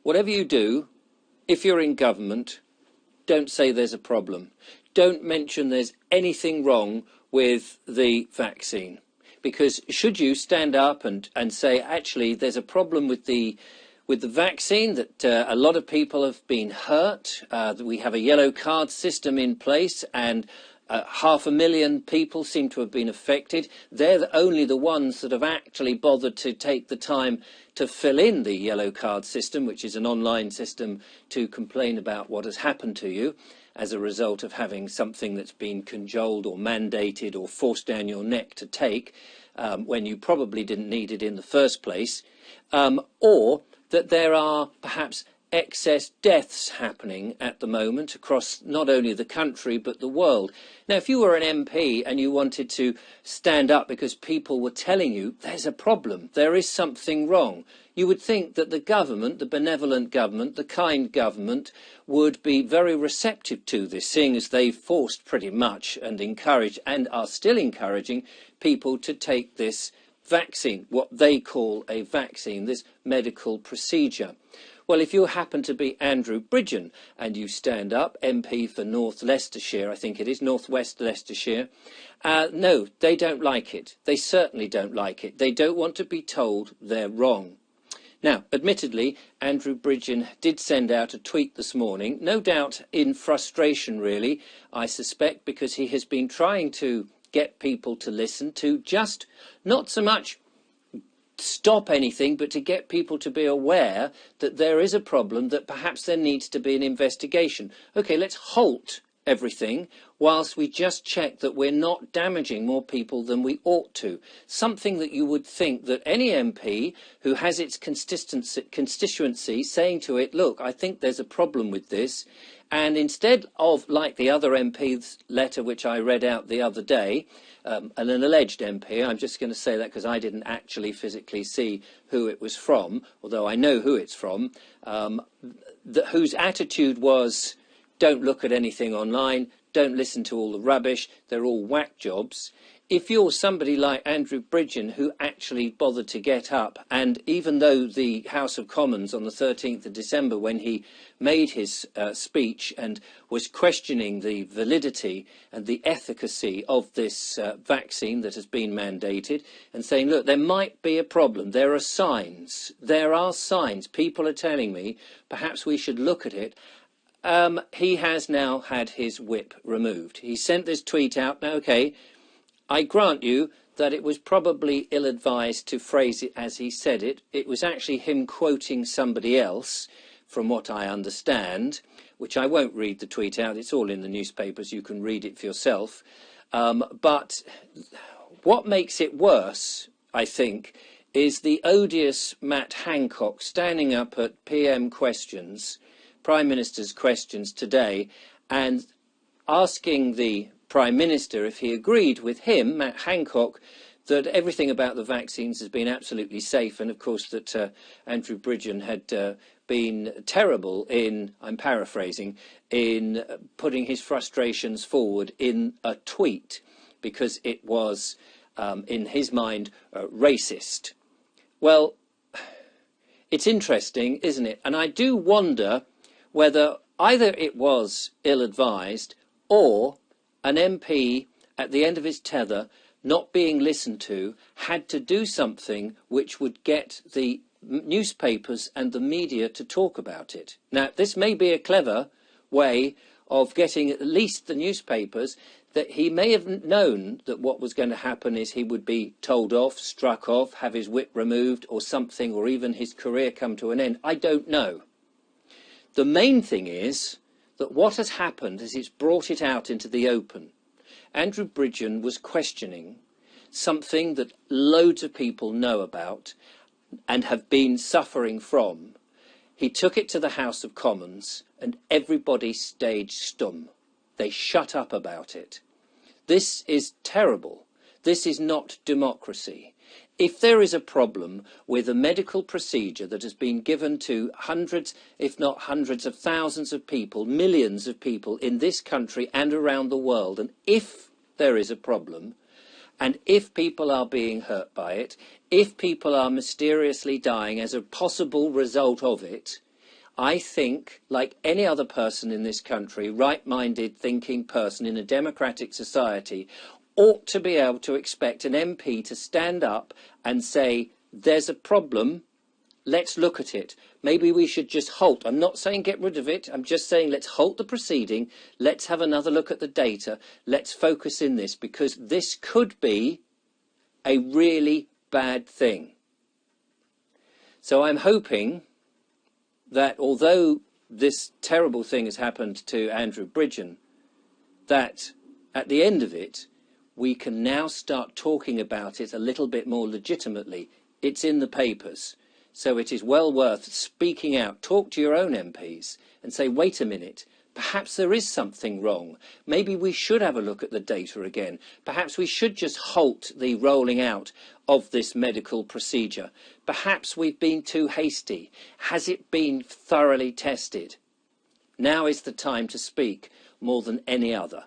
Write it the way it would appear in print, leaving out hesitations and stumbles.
whatever you do, if you're in government, don't say there's a problem. Don't mention there's anything wrong with the vaccine. Because should you stand up and say, actually, there's a problem with the vaccine, that a lot of people have been hurt, that we have a yellow card system in place, and 500,000 people seem to have been affected. They're only the ones that have actually bothered to take the time to fill in the yellow card system, which is an online system to complain about what has happened to you as a result of having something that's been cajoled or mandated or forced down your neck to take when you probably didn't need it in the first place, or that there are perhaps excess deaths happening at the moment across not only the country but the world. Now, if you were an MP and you wanted to stand up because people were telling you there's a problem, there is something wrong, you would think that the government, the benevolent government, the kind government, would be very receptive to this, seeing as they've forced pretty much and encouraged and are still encouraging people to take this vaccine, what they call a vaccine, this medical procedure. Well, if you happen to be Andrew Bridgen and you stand up, MP for North Leicestershire, I think it is, North West Leicestershire, no, they don't like it. They certainly don't like it. They don't want to be told they're wrong. Now, admittedly, Andrew Bridgen did send out a tweet this morning, no doubt in frustration, really, I suspect, because he has been trying to get people to listen, to just not so much stop anything, but to get people to be aware that there is a problem, that perhaps there needs to be an investigation. OK, let's halt everything whilst we just check that we're not damaging more people than we ought to. Something that you would think that any MP who has its constituency saying to it, look, I think there's a problem with this, and instead of, like the other MP's letter which I read out the other day, an alleged MP, I'm just going to say that because I didn't actually physically see who it was from, although I know who it's from, whose attitude was, don't look at anything online, don't listen to all the rubbish, they're all whack jobs. If you're somebody like Andrew Bridgen, who actually bothered to get up, and even though the House of Commons on the 13th of December, when he made his speech and was questioning the validity and the efficacy of this vaccine that has been mandated, and saying, look, there might be a problem, there are signs, people are telling me, perhaps we should look at it. He has now had his whip removed. He sent this tweet out. Now, OK, I grant you that it was probably ill-advised to phrase it as he said it. It was actually him quoting somebody else, from what I understand, which I won't read the tweet out. It's all in the newspapers. You can read it for yourself. But what makes it worse, I think, is the odious Matt Hancock standing up at PM Questions, Prime Minister's Questions today, and asking the Prime Minister if he agreed with him, Matt Hancock, that everything about the vaccines has been absolutely safe, and of course that Andrew Bridgen had been terrible in, I'm paraphrasing, in putting his frustrations forward in a tweet, because it was, in his mind, racist. Well, it's interesting, isn't it? And I do wonder whether either it was ill-advised or an MP at the end of his tether, not being listened to, had to do something which would get the newspapers and the media to talk about it. Now, this may be a clever way of getting at least the newspapers, that he may have known that what was going to happen is he would be told off, struck off, have his whip removed or something, or even his career come to an end. I don't know. The main thing is that what has happened is it's brought it out into the open. Andrew Bridgen was questioning something that loads of people know about and have been suffering from. He took it to the House of Commons and everybody stayed stum. They shut up about it. This is terrible. This is not democracy. If there is a problem with a medical procedure that has been given to hundreds, if not hundreds of thousands of people, millions of people in this country and around the world, and if there is a problem, and if people are being hurt by it, if people are mysteriously dying as a possible result of it, I think, like any other person in this country, right-minded thinking person in a democratic society, ought to be able to expect an MP to stand up and say, there's a problem, let's look at it. Maybe we should just halt. I'm not saying get rid of it. I'm just saying let's halt the proceeding. Let's have another look at the data. Let's focus in this, because this could be a really bad thing. So I'm hoping that although this terrible thing has happened to Andrew Bridgen, that at the end of it, we can now start talking about it a little bit more legitimately. It's in the papers, so it is well worth speaking out. Talk to your own MPs and say, wait a minute, perhaps there is something wrong. Maybe we should have a look at the data again. Perhaps we should just halt the rolling out of this medical procedure. Perhaps we've been too hasty. Has it been thoroughly tested? Now is the time to speak more than any other.